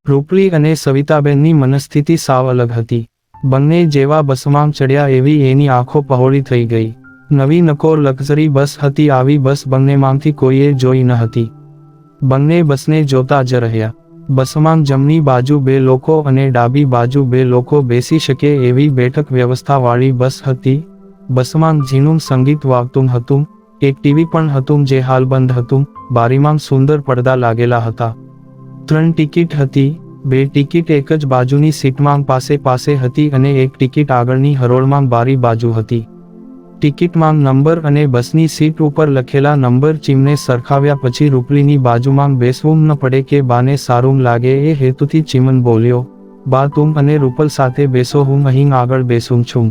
રૂપલી અને સવિતાબેનની મનસ્થિતિ સાવ અલગ હતી. બંને જેવા બસમાં ચડ્યા એવી એની આંખો પહોળી થઈ ગઈ. નવી નકોર લક્ઝરી બસ હતી. આવી બસ બંનેમાંથી કોઈએ જોઈ ન હતી. બંને બસને જોતા જ રહ્યા. બસમાં જમણી બાજુ 2 લોકો અને ડાબી બાજુ 2 લોકો બેસી શકે એવી બેઠક વ્યવસ્થાવાળી બસ હતી. બસમાં ઝીણું સંગીત વાગતું હતું. એક ટીવી પણ હતું જે હાલ બંધ હતું. બારીમાં સુંદર પડદા લાગેલા હતા. 3 ટિકિટ હતી. 2 ટિકિટ એક જ બાજુની સીટમાં પાસે હતી અને એક ટિકિટ આગળની હરોળમાં બારી બાજુ હતી. ટિકિટમાં નંબર અને બસની સીટ ઉપર લખેલા નંબર ચીમને સરખાવ્યા પછી રૂપલીની બાજુમાં બેસવું ન પડે કે બાને સારું લાગે એ હેતુથી ચીમન બોલ્યો, બા તું અને રૂપલ સાથે બેસો, હું અહીં આગળ બેસું છું.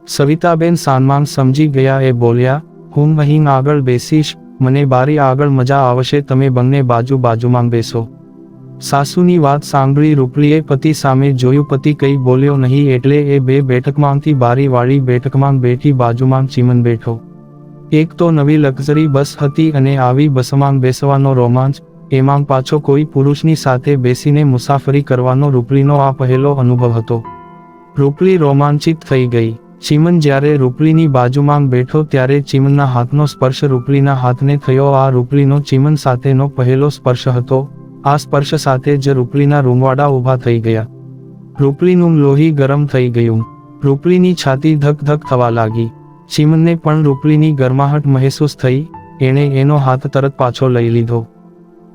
સવિતાબેન સાનમાં સમજી ગયા. એ બોલ્યા, હું અહીં આગળ બેસીશ, મને બારી આગળ મજા આવશે, તમે બંને બાજુમાં બેસો. સાસુની વાત સાંભળી રૂપલીએ પતિ સામે જોયું. પતિ કંઈ બોલ્યો નહીં એટલે એ 2 બેઠકમાંથી બારીવાળી બેઠકમાં બેઠી. બાજુમાં ચીમન બેઠો. એક તો નવી લક્ઝરી બસ હતી અને આવી બસમાં બેસવાનો રોમાંચ, એમાં પાછો કોઈ પુરુષની સાથે બેસીને મુસાફરી કરવાનો રૂપલીનો આ પહેલો અનુભવ હતો. રૂપલી રોમાંચિત થઈ ગઈ. ચીમન જ્યારે રૂપલીની બાજુમાં બેઠો ત્યારે ચીમનના હાથનો સ્પર્શ રૂપલીના હાથને થયો. આ રૂપલીનો ચીમન સાથેનો પહેલો સ્પર્શ હતો. આ સ્પર્શ સાથે જ રૂપલીના રૂંવાડા ઊભા થઈ ગયા. રૂપલીનું લોહી ગરમ થઈ ગયું. રૂપલીની છાતી ધક ધક થવા લાગી. ચીમનને પણ રૂપલીની ગરમાહટ મહેસૂસ થઈ. એણે એનો હાથ તરત પાછો લઈ લીધો.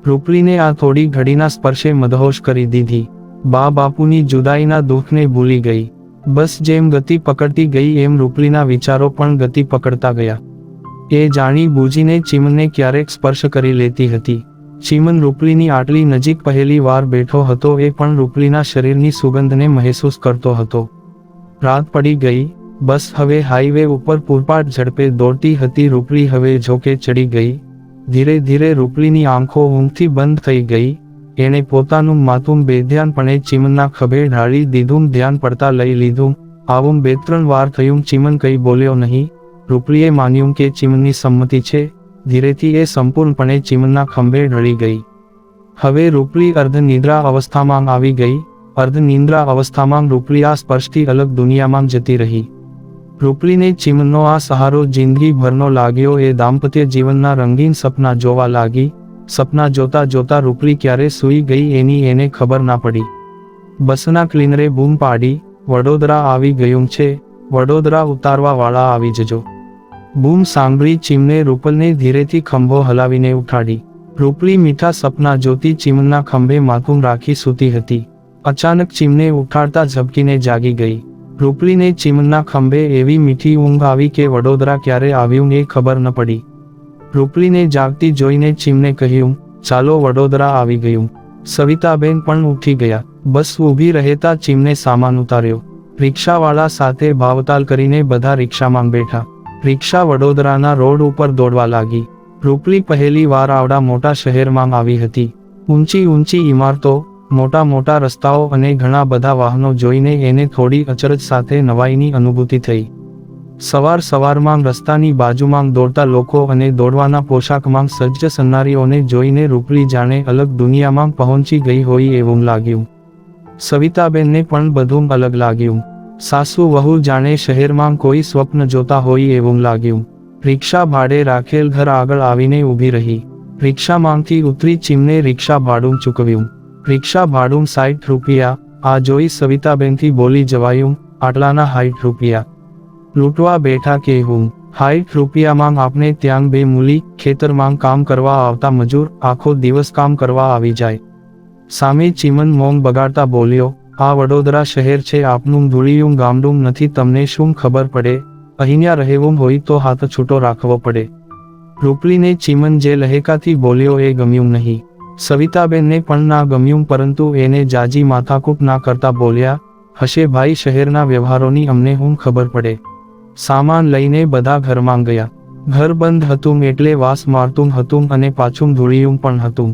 રૂપલીને આ થોડી ઘડીના સ્પર્શે મદહોશ કરી દીધી. બા બાપુની જુદાઈના દુઃખને ભૂલી ગઈ. બસ જેમ ગતિ પકડતી ગઈ એમ રૂપલીના વિચારો પણ ગતિ પકડતા ગયા. એ જાણી બૂજીને ચીમનને ક્યારેક સ્પર્શ કરી લેતી હતી. ચીમન રૂપલીની આટલી નજીક પહેલી વાર બેઠો હતો. એ પણ રૂપલીના શરીરની સુગંધને મહેસૂસ કરતો હતો. રાત પડી ગઈ. બસ હવે હાઈવે ઉપર પૂરપાટ ઝડપે દોડતી હતી. રૂપલી હવે ઝોકે ચડી ગઈ. ધીરે ધીરે રૂપલીની આંખો ઊંઘથી બંધ થઈ ગઈ. એણે પોતાનું માથું બેધ્યાનપણે ચીમનના ખભે ઢાળી દીધું. ધ્યાન પડતા લઈ લીધું. આવું 2-3 વાર થયું. ચીમન કંઈ બોલ્યો નહીં. રૂપલીએ માન્યું કે ચીમનની સંમતિ છે. ધીરેથી એ સંપૂર્ણપણે ચીમનના ખંભે ઢળી ગઈ. હવે રૂપલી અર્ધનિદ્રા અવસ્થામાં આવી ગઈ. અર્ધનિદ્રા અવસ્થામાં રૂપલી આ સ્પર્શથી અલગ દુનિયામાં જતી રહી. રૂપલીને ચીમનનો આ સહારો જિંદગીભરનો લાગ્યો. એ દાંપત્ય જીવનના રંગીન સપના જોવા લાગી. સપના જોતા જોતા રૂપલી ક્યારે સૂઈ ગઈ એની એને ખબર ના પડી. બસના ક્લીનરે બૂમ પાડી, વડોદરા આવી ગયું છે, વડોદરા ઉતારવા વાળા આવી જજો. બૂમ સાંભળી ચીમને રૂપલને ધીરેથી ખંભો હલાવીને ઉઠાડી. રૂપલી મીઠા સપના જોતી ચીમનના ખંભે માથું રાખી સૂતી હતી. અચાનક ચીમને ઉઠાડતા ઝબકીને જાગી ગઈ. રૂપલીને ચીમનના ખંભે એવી મીઠી ઊંઘ આવી કે વડોદરા ક્યારે આવ્યું એ ખબર ન પડી. રૂપલીને જાગતી જોઈને ચીમને કહ્યું, ચાલો વડોદરા આવી ગયું. સવિતાબેન પણ ઉઠી ગયા. બસ ઊભી રહેતા ચીમને સામાન ઉતાર્યો. રિક્ષાવાળા સાથે ભાવતાલ કરીને બધા રિક્ષામાં બેઠા. રિક્ષા વડોદરાના રોડ ઉપર દોડવા લાગી. રૂપલી પહેલી વાર આવડા મોટા શહેરમાં આવી હતી. ઊંચી ઊંચી ઇમારતો, મોટા મોટા રસ્તાઓ અને ઘણા બધા વાહનો જોઈને એને થોડી અચરજ સાથે નવાઈની અનુભૂતિ થઈ. સવારમાં રસ્તાની બાજુમાં દોડતા લોકો અને દોડવાના પોશાકમાં સજ્જ સન્નારીઓને જોઈને રૂપલી જાણે અલગ દુનિયામાં પહોંચી ગઈ હોય એવું લાગ્યું. સવિતાબેનને પણ બધું અલગ લાગ્યું. સાસુ વહુ જાણે શહેરમાં કોઈ સ્વપ્ન જોતા હોય એવું લાગ્યું. રિક્ષા ભાડે રાખેલ ઘર આગળ આવીને ઊભી રહી. રિક્ષામાંથી ઉતરી ચીમને રિક્ષા ભાડું ચૂકવ્યું. રિક્ષા ભાડું 60 રૂપિયા. આ જોઈ સવિતાબેનથી બોલી જવાયું, આટલાના 60 રૂપિયા. લૂંટવા બેઠા કે હું? 60 રૂપિયામાં આપણે ત્યાં 2 મૂલી, ખેતરમાં કામ કરવા આવતા મજૂર આખો દિવસ કામ કરવા આવી જાય. સામે ચીમન મૌન બગાડતા બોલ્યો, આ વડોદરા શહેર છે, આપનું ધૂળિયું ગામડું નથી, તમને શું ખબર પડે? અહીંયા રહેવું હોય તો હાથ છૂટો રાખવો પડે. રૂપલીને ચીમન જે લહેકાથી બોલ્યો એ ગમ્યું નહીં. સવિતાબેનને પણ ના ગમ્યું, પરંતુ એને જાજી માથાકૂટ ના કરતા બોલ્યા, હશે ભાઈ, શહેરના વ્યવહારોની અમને હું ખબર પડે. સામાન લઈને બધા ઘરમાં ગયા. ઘર બંધ હતું એટલે વાસ મારતું હતું અને પાછું ધૂળિયું પણ હતું.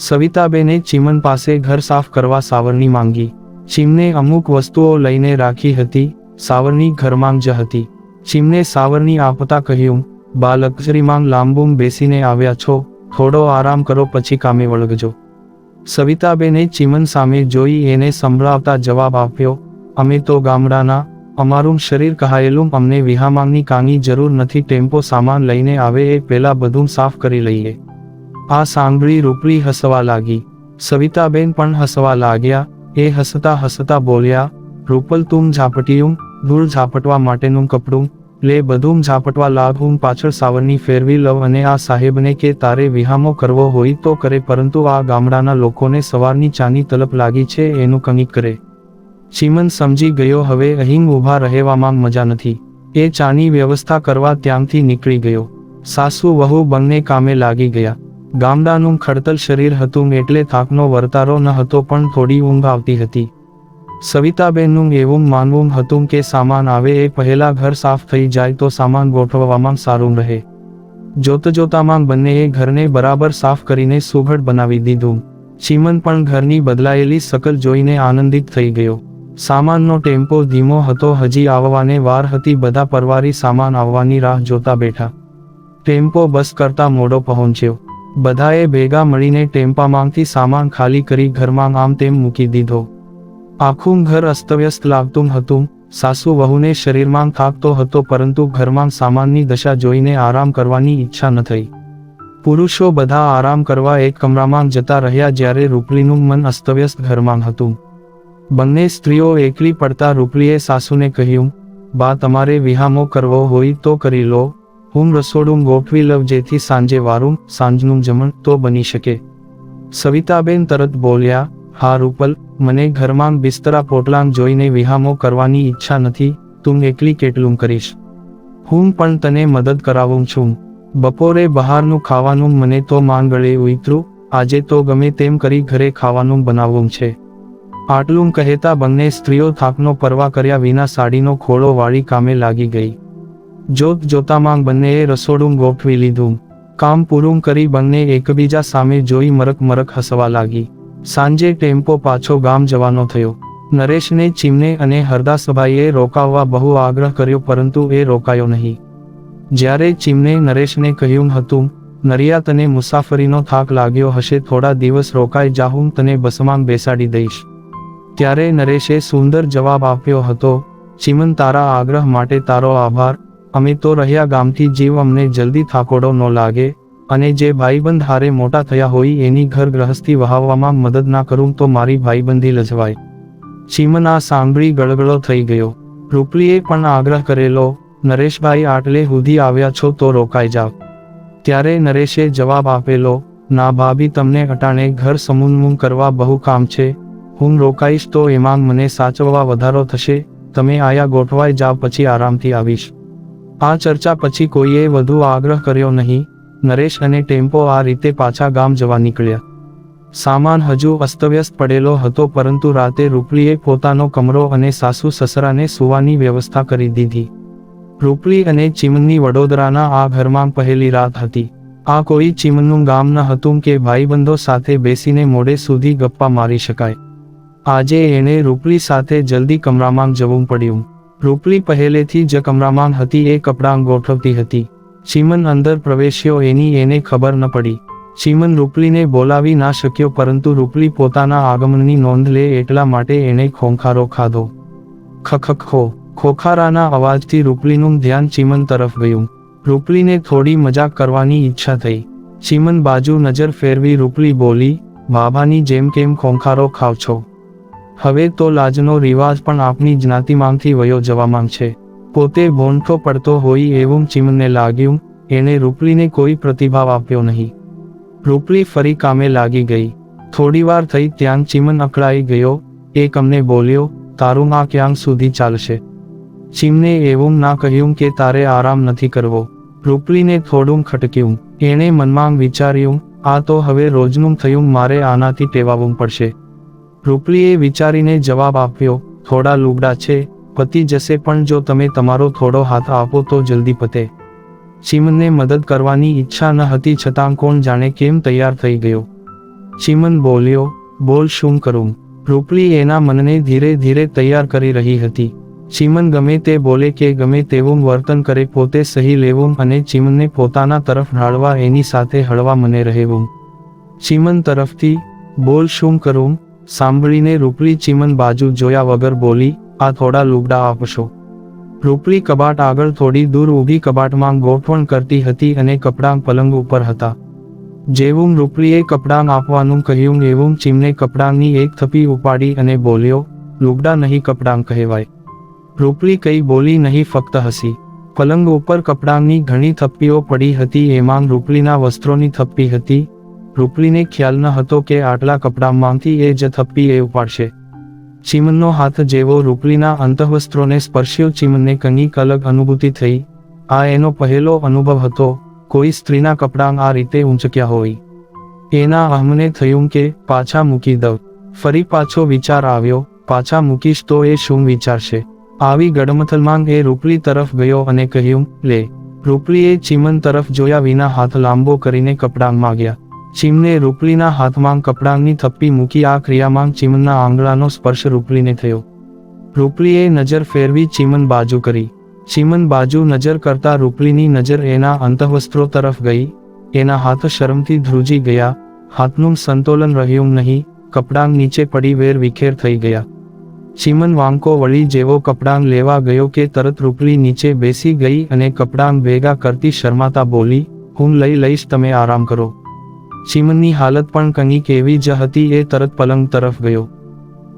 સવિતાબેને ચીમન પાસે ઘર સાફ કરવા સાવરણી માંગી. ચીમને અમુક વસ્તુઓ લઈને રાખી હતી. સાવરણી ઘરમાં જ હતી. ચીમને સાવરણી આપતા કહ્યું, બા લક્ઝરીમાં લાંબું બેસીને આવ્યા છો, થોડો આરામ કરો પછી કામે વળગજો. સવિતાબેને ચીમન સામે જોઈ એને સંભળાવતા જવાબ આપ્યો, અમે તો ગામડાના, અમારું શરીર કહાયેલું, અમને વિહામાંગની કાંઈ જરૂર નથી. ટેમ્પો સામાન લઈને આવે એ પહેલા બધું સાફ કરી લઈએ. આ સાંભળી રૂપલી હસવા લાગી. સવિતાબેન પણ હસવા લાગ્યા. એ હસતા હસતા બોલ્યા, રૂપલ તું ઝાપટિયું, ધૂળ ઝાપટવા માટેનું કપડું લે, બધું ઝાપટવા લાગ. હું પાછળ સાવરણી ફેરવી લઉં અને આ સાહેબને કે તારે વિહામો કરવો હોય તો કરે, પરંતુ આ ગામડાના લોકોને સવારની ચાની તલપ લાગી છે એનું કંઈક કરે. ચીમન સમજી ગયો હવે અહીં ઊભા રહેવામાં મજા નથી. એ ચાની વ્યવસ્થા કરવા ત્યાંથી નીકળી ગયો. સાસુ વહુ બંને કામે લાગી ગયા. ગામડાનું ખડતલ શરીર હતું એટલે થાકનો વર્તારો ન હતો, પણ થોડી ઊંઘ આવતી હતી. સવિતાબેનનું એવું માનવું હતું કે સામાન આવે એ પહેલા ઘર સાફ થઈ જાય તો સામાન ગોઠવવામાં સારું રહે. જોતજોતામાં બંનેએ ઘરને બરાબર સાફ કરીને સુઘડ બનાવી દીધું. ચીમન પણ ઘરની બદલાયેલી શકલ જોઈને આનંદિત થઈ ગયો. સામાનનો ટેમ્પો ધીમો હતો, હજી આવવાને વાર હતી. બધા પરવારી સામાન આવવાની રાહ જોતા બેઠા. ટેમ્પો બસ કરતા મોડો પહોંચ્યો. બધાએ ભેગા મળીને ટેમ્પામાંથી સામાન ખાલી કરી ઘરમાં આમ તેમ મૂકી દીધો. આખું ઘર અસ્તવ્યસ્ત લાગતું હતું. સાસુ વહુને શરીરમાં થાક તો હતો, પરંતુ ઘરમાં સામાનની દશા જોઈને આરામ કરવાની ઈચ્છા ન થઈ. પુરુષો બધા આરામ કરવા એક કમરામાં જતા રહ્યા, જ્યારે રૂપલીનું મન અસ્તવ્યસ્ત ઘરમાં હતું. બંને સ્ત્રીઓ એકલી પડતા રૂપલીએ સાસુને કહ્યું, બા તમારે વિહામો કરવો હોય તો કરી લો, હું રસોડું ગોઠવી લઉં જેથી સાંજે વારું સાંજનું જમણ તો બની શકે. સવિતાબેન તરત બોલ્યા, હા રૂપલ, મને ઘરમાં બિસ્તરા પોટલાં જોઈને વિહામો કરવાની ઈચ્છા નથી. તું એકલી કેટલું કરીશ? હું પણ તને મદદ કરાવું છું. બપોરે બહારનું ખાવાનું મને તો માંગળે ઉતરું, આજે તો ગમે તેમ કરી ઘરે ખાવાનું બનાવવું છે. આટલું કહેતા બંને સ્ત્રીઓ થાકનો પરવા કર્યા વિના સાડીનો ખોળો વાળી કામે લાગી ગઈ. જોત જોતામાં બંનેએ રસોડું ગોઠવી લીધું. કામ પૂરું કરી બંને એકબીજા સામે જોઈ મરક મરક હસવા લાગી. સાંજે ટેમ્પો પાછો ગામ જવાનો થયો. નરેશને ચીમને અને હરદાસભાઈએ રોકાવવા બહુ આગ્રહ કર્યો, પરંતુ એ રોકાયો નહીં. જ્યારે ચીમને નરેશને કહ્યું હતું, નરિયા તને મુસાફરીનો થાક લાગ્યો હશે, થોડા દિવસ રોકાઈ જા, હું તને બસમાં બેસાડી દઈશ. ત્યારે નરેશે સુંદર જવાબ આપ્યો હતો, ચીમન તારા આગ્રહ માટે તારો આભાર. અમે તો રહ્યા ગામથી જીવ, અમને જલ્દી થાકોડો ન લાગે, અને જે ભાઈબંધ હારે મોટા થયા હોય એની ઘર ગ્રહસ્થી વહાવવામાં મદદ ના કરું તો મારી ભાઈબંધી લજવાય. ચીમન આ સાંભળી ગળગળો થઈ ગયો. રૂપલીએ પણ આગ્રહ કરેલો, નરેશભાઈ આટલે સુધી આવ્યા છો તો રોકાઈ જાવ. ત્યારે નરેશે જવાબ આપેલો, ના ભાભી, તમને અટાણે ઘર સમૂનમૂન કરવા બહુ કામ છે. હું રોકાઈશ તો એમાં મને સાચવવા વધારો થશે. તમે આયા ગોઠવાઈ જાવ, પછી આરામથી આવીશ. આ ચર્ચા પછી કોઈએ વધુ આગ્રહ કર્યો નહીં. નરેશ અને ટેમ્પો આ રીતે પાછા ગામ જવા નીકળ્યા. સામાન હજુ અસ્તવ્યસ્ત પડેલો હતો, પરંતુ રાતે રૂપલીએ પોતાનો કમરો અને સાસુ સસરાને સૂવાની વ્યવસ્થા કરી દીધી. રૂપલી અને ચીમનની વડોદરાના આ ઘરમાં પહેલી રાત હતી. આ કોઈ ચીમનનું ગામ ન હતું કે ભાઈબંધો સાથે બેસીને મોડે સુધી ગપ્પા મારી શકાય. આજે એણે રૂપલી સાથે જલ્દી કમરામાં જવું પડ્યું. રૂપલી પહેલેથી જ કમરામાં હતી, એ કપડાં ગોઠવતી હતી. ચીમન અંદર પ્રવેશ્યો એની એને ખબર ન પડી. ચીમન રૂપલીને બોલાવી ના શક્યો, પરંતુ રૂપલી પોતાના આગમનની નોંધ લે એટલા માટે એણે ખોંખારો ખાધો. ખખખો. ખોખારાના અવાજથી રૂપલીનું ધ્યાન ચીમન તરફ ગયું. રૂપલીને થોડી મજાક કરવાની ઈચ્છા થઈ. ચીમન બાજુ નજર ફેરવી રૂપલી બોલી, બાબાની જેમ કેમ ખોંખારો ખાવ છો? હવે તો લાજનો રિવાજ પણ આપણી જ્ઞાતિમાંથી વયો જવામાં છે. પોતે ભોંઠો પડતો હોય એવું ચીમને લાગ્યું. એણે રૂપલીને કોઈ પ્રતિભાવ આપ્યો નહીં. રૂપલી ફરી કામે લાગી ગઈ. થોડીવાર થઈ ત્યાં ચીમન અકળાઈ ગયો. એક અમને બોલ્યો, તારું આ ક્યાં સુધી ચાલશે? ચીમને એવું ના કહ્યું કે તારે આરામ નથી કરવો. રૂપલીને થોડું ખટક્યું. એણે મનમાં વિચાર્યું, આ તો હવે રોજનું થયું, મારે આનાથી ટેવાવું પડશે. રૂપલીએ વિચારીને જવાબ આપ્યો, થોડા લુગડા છે, પતી જશે, પણ જો તમે તમારો થોડો હાથ આપો તો જલ્દી પતે. ચીમનને મદદ કરવાની ઈચ્છા ન હતી, છતાં કોણ જાણે કેમ તૈયાર થઈ ગયો. ચીમન બોલ્યો, બોલ શું કરું? રૂપલી એના મનને ધીરે ધીરે તૈયાર કરી રહી હતી. ચીમન ગમે તે બોલે કે ગમે તેવું વર્તન કરે, પોતે સહી લેવું અને ચીમનને પોતાના તરફ ઢાળવા, એની સાથે હળવા મને રહેવું. ચીમન તરફથી બોલ શું કરું? સાંભળીને રૂપલી ચીમન બાજુ જોયા વગર બોલી, આ થોડા લુગડા આપશો. રૂપલી કબાટ આગળ થોડી દૂર ઊભી કબાટમાં ગોઠવણ કરતી હતી અને કપડાં પલંગ ઉપર હતા. જેવું રૂપલીએ કપડાં આપવાનું કહ્યું એવું ચીમને કપડાંની એક થપ્પી ઉપાડી અને બોલ્યો, લુગડા નહીં કપડાં કહેવાય. રૂપલી કંઈ બોલી નહીં, ફક્ત હસી. પલંગ ઉપર કપડાંની ઘણી થપ્પીઓ પડી હતી, એમાં રૂપલીના વસ્ત્રોની થપ્પી હતી. રૂપલીને ખ્યાલ ન હતો કે આટલા કપડાંમાંથી એ જ થપ્પી એ ઉપાડશે. ચીમનનો હાથ જેવો રૂપલીના અંતઃવસ્ત્રોને સ્પર્શ્યો, ચીમને કંઈક અલગ અનુભૂતિ થઈ. આ એનો પહેલો અનુભવ હતો, કોઈ સ્ત્રીના કપડાં આ રીતે ઊંચક્યા હોય. એના અહમને થયું કે પાછા મૂકી દઉં. ફરી પાછો વિચાર આવ્યો, પાછા મૂકીશ તો એ શું વિચારશે? આવી ગડમથલમાં એ રૂપલી તરફ ગયો અને કહ્યું, લે. રૂપલીએ ચીમન તરફ જોયા વિના હાથ લાંબો કરીને કપડાં માગ્યા. ચીમને રૂપલીના હાથમાં કપડાંની થપ્પી મૂકી. આ ક્રિયામાં ચીમનના આંગળાનો સ્પર્શ રૂપલીને થયો. રૂપલીએ નજર ફેરવી ચીમન બાજુ કરી. ચીમન બાજુ નજર કરતા રૂપલીની નજર એના અંતઃવસ્ત્રો તરફ ગઈ. એના હાથ શરમથી ધ્રુજી ગયા. હાથનું સંતોલન રહ્યું નહીં, કપડાં નીચે પડી વેર વિખેર થઈ ગયા. ચીમન વાંકો વળી જેવો કપડાં લેવા ગયો કે તરત રૂપલી નીચે બેસી ગઈ અને કપડાં ભેગા કરતી શરમાતા બોલી, હું લઈ લઈશ, તમે આરામ કરો. ચીમનની હાલત પણ કંઈક એવી જ હતી. એ તરત પલંગ તરફ ગયો.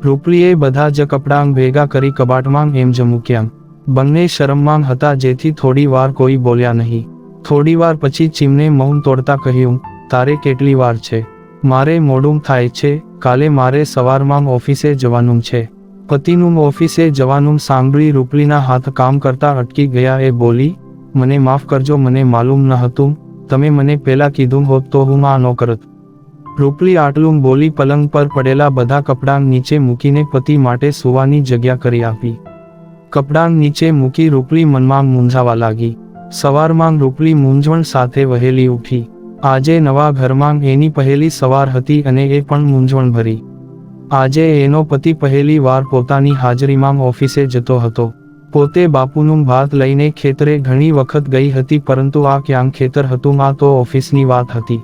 રૂપલીએ બધા જ કપડાં ભેગા કરી કબાટમાં એમ જ મૂક્યા. બંને શરમમાં હતા, જેથી થોડી વાર કોઈ બોલ્યા નહીં. થોડી વાર પછી ચીમને મૌન તોડતા કહ્યું, તારે કેટલી વાર છે? મારે મોડું થાય છે, કાલે મારે સવારમાં ઓફિસે જવાનું છે. પતિનું ઓફિસે જવાનું સાંભળી રૂપલીના હાથ કામ કરતા અટકી ગયા. એ બોલી, મને માફ કરજો, મને માલુમ ન હતું. તમે મને પહેલા કીધું હોત તો હું આ ન કરત. રૂપલી આટલું બોલી પલંગ પર પડેલા બધા કપડાં નીચે મૂકીને પતિ માટે સુવાની જગ્યા કરી આપી. કપડાં નીચે મૂકી રૂપલી મનમાં મૂંઝાવા લાગી. સવારમાં રૂપલી મૂંઝવણ સાથે વહેલી ઉઠી. આજે નવા ઘરમાં એની પહેલી સવાર હતી અને એ પણ મૂંઝવણ ભરી. આજે એનો પતિ પહેલી વાર પોતાની હાજરીમાં ઓફિસે જતો હતો. પોતે બાપુનું ભાત લઈને ખેતરે ઘણી વખત ગઈ હતી, પરંતુ આ ક્યાં ખેતર હતું, આ તો ઓફિસની વાત હતી.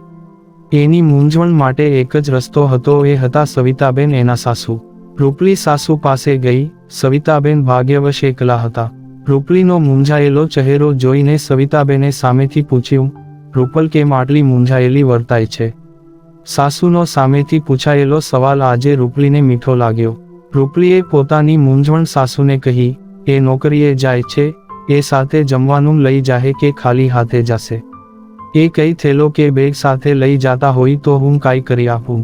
એની મૂંઝવણ માટે એક જ રસ્તો હતો, એ હતા સવિતાબેન, એના સાસુ. રૂપલી સાસુ પાસે ગઈ. સવિતાબેન ભાગ્યવશ એકલા હતા. રૂપલીનો મૂંઝાયેલો ચહેરો જોઈને સવિતાબેને સામેથી પૂછ્યું, રૂપલ કેમ આટલી મૂંઝાયેલી વર્તાય છે? સાસુનો સામેથી પૂછાયેલો સવાલ આજે રૂપલીને મીઠો લાગ્યો. રૂપલીએ પોતાની મૂંઝવણ સાસુને કહી, એ નોકરીએ જાય છે, એ સાથે જમવાનું લઈ જાહે કે ખાલી હાથે જશે? એ કઈ થેલો કે બેગ સાથે લઈ જાતા હોય તો હું કાંઈ કરી આપું?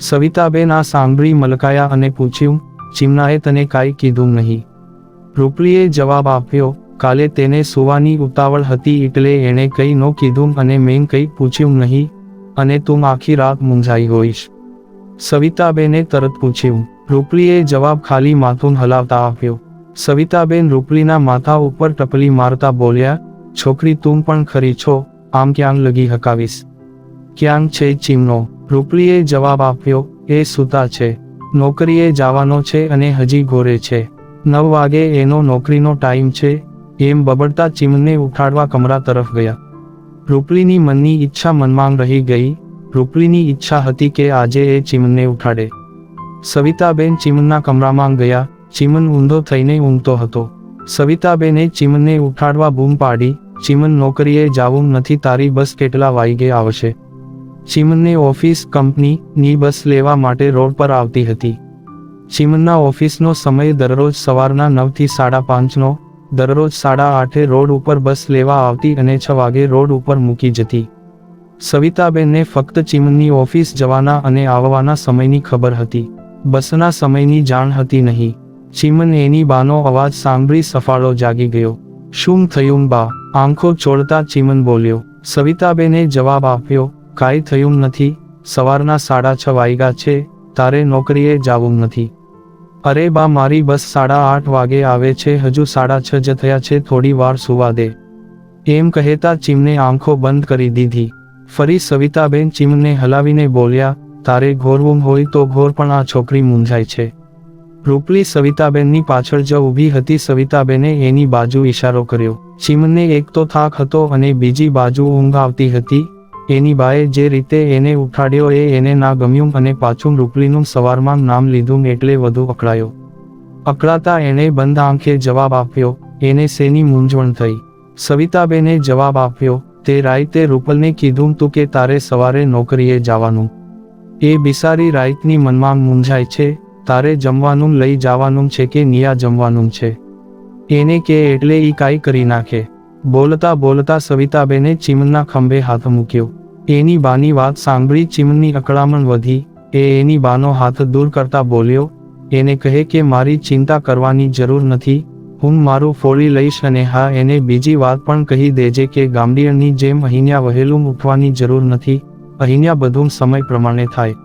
સવિતાબેન આ સાંભળી મલકાયા અને પૂછ્યું, ચીમનાએ તને કાંઈ કીધું નહીં? રૂપલીએ જવાબ આપ્યો, કાલે તેને સુવાની ઉતાવળ હતી એટલે એણે કંઈ ન કીધું અને મેં કંઈ પૂછ્યું નહીં, અને તું આખી રાત મૂંઝાઈ હોઈશ. સવિતાબેને તરત પૂછ્યું. રૂપલીએ જવાબ ખાલી માથું હલાવતા આપ્યો. સવિતાબેન રૂપલીના માથા ઉપર ટપલી મારતા બોલ્યા, છોકરી તું પણ ખરી છો, આમ ક્યાં લગી હકાવીશ? ક્યાં છે ચીમનો? રૂપલીએ જવાબ આપ્યો, એ સૂતા છે, નોકરીએ જવાનો છે અને હજી ઘોરે છે. 9 વાગે એનો નોકરીનો ટાઈમ છે. એમ બબડતા ચીમને ઉઠાડવા કમરા તરફ ગયા. રૂપલીની મનની ઈચ્છા મનમાં રહી ગઈ. રૂપલીની ઈચ્છા હતી કે આજે એ ચીમને ઉઠાડે. સવિતાબેન ચીમનના કમરામાં ગયા. ચીમન ઊંધો થઈને ઊંઘતો હતો. સવિતાબેને ચીમને ઉઠાડવા બૂમ પાડી, ચીમન નોકરીએ જાવું નથી, તારી બસ કેટલા વાગ્યે આવશે? ચીમને ઓફિસ કંપનીની બસ લેવા માટે રોડ પર આવતી હતી. ચીમનના ઓફિસનો સમય દરરોજ સવારના 9 થી 5:30નો. દરરોજ 8:30 રોડ ઉપર બસ લેવા આવતી અને 6 વાગે રોડ ઉપર મૂકી જતી. સવિતાબેનને ફક્ત ચીમનની ઓફિસ જવાના અને આવવાના સમયની ખબર હતી. બસના સમયની જાણ હતી નહીં. ચીમન એની બાનો અવાજ સાંભળી સફાળો જાગી ગયો. શું થયું બા? આંખો ચોળતા ચીમન બોલ્યો. સવિતાબેને જવાબ આપ્યો, કાંઈ થયું નથી, સવારના 6:30 વાગ્યા છે, તારે નોકરીએ જાવું નથી? અરે બા, મારી બસ 8:30 વાગે આવે છે, હજુ 6:30 જ થયા છે, થોડી વાર સુવા દે. એમ કહેતા ચીમને આંખો બંધ કરી દીધી. ફરી સવિતાબેન ચીમને હલાવીને બોલ્યા, તારે ઘોરવું હોય તો ઘોર, પણ આ છોકરી મૂંઝાય છે. રૂપલી સવિતાબેનની પાછળ જ ઊભી હતી. સવિતાબેને એની બાજુ ઈશારો કર્યો. ચીમને એક તો થાક હતો અને બીજી બાજુ ઊંઘ આવતી હતી. એની બાએ જે રીતે એને ઉઠાડ્યો એ એને ના ગમ્યું અને પાછું રૂપલીનું સવારમાં નામ લીધું એટલે વધુ અકળાયો. અકળાતા એણે બંધ આંખે જવાબ આપ્યો. એને શેની મૂંઝવણ થઈ. સવિતાબેને જવાબ આપ્યો, તે રાઈતે રૂપલને કીધું તું કે તારે સવારે નોકરીએ જવાનું. એ બિસારી રાઈતની મનમાં મૂંઝાય છે, તારે જમવાનું લઈ જવાનું છે કે નિયા જમવાનું છે. એને કે એટલે ઈ કાંઈ કરી નાખે. બોલતા બોલતા સવિતાબેને ચીમનના ખંભે હાથ મૂક્યો. એની બાની વાત સાંભળી ચીમનની અકળામણ વધી. એ એની બાનો હાથ દૂર કરતા બોલ્યો, એને કહે કે મારી ચિંતા કરવાની જરૂર નથી, હું મારું ફોડી લઈશ અને હા એને બીજી વાત પણ કહી દેજે કે ગામડીની જેમ અહીંયા વહેલું ઉઠવાની જરૂર નથી, અહીંયા બધું સમય પ્રમાણે થાય.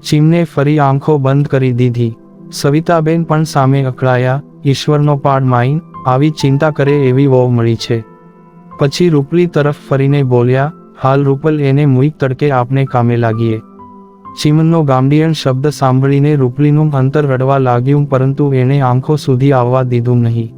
ચીમને ફરી આંખો બંધ કરી દીધી. સવિતાબેન પણ સામે અકળાયા. ઈશ્વરનો પાડ માઈન આવી ચિંતા કરે એવી વહુ મળી છે. પછી રૂપલી તરફ ફરીને બોલ્યા, હાલ રૂપલ એને મુઈક તડકે આપને કામે લાગીએ. ચીમનનો ગામડીયન શબ્દ સાંભળીને રૂપલીનું અંતર રડવા લાગ્યું પરંતુ એણે આંખો સુધી આવવા દીધું નહીં.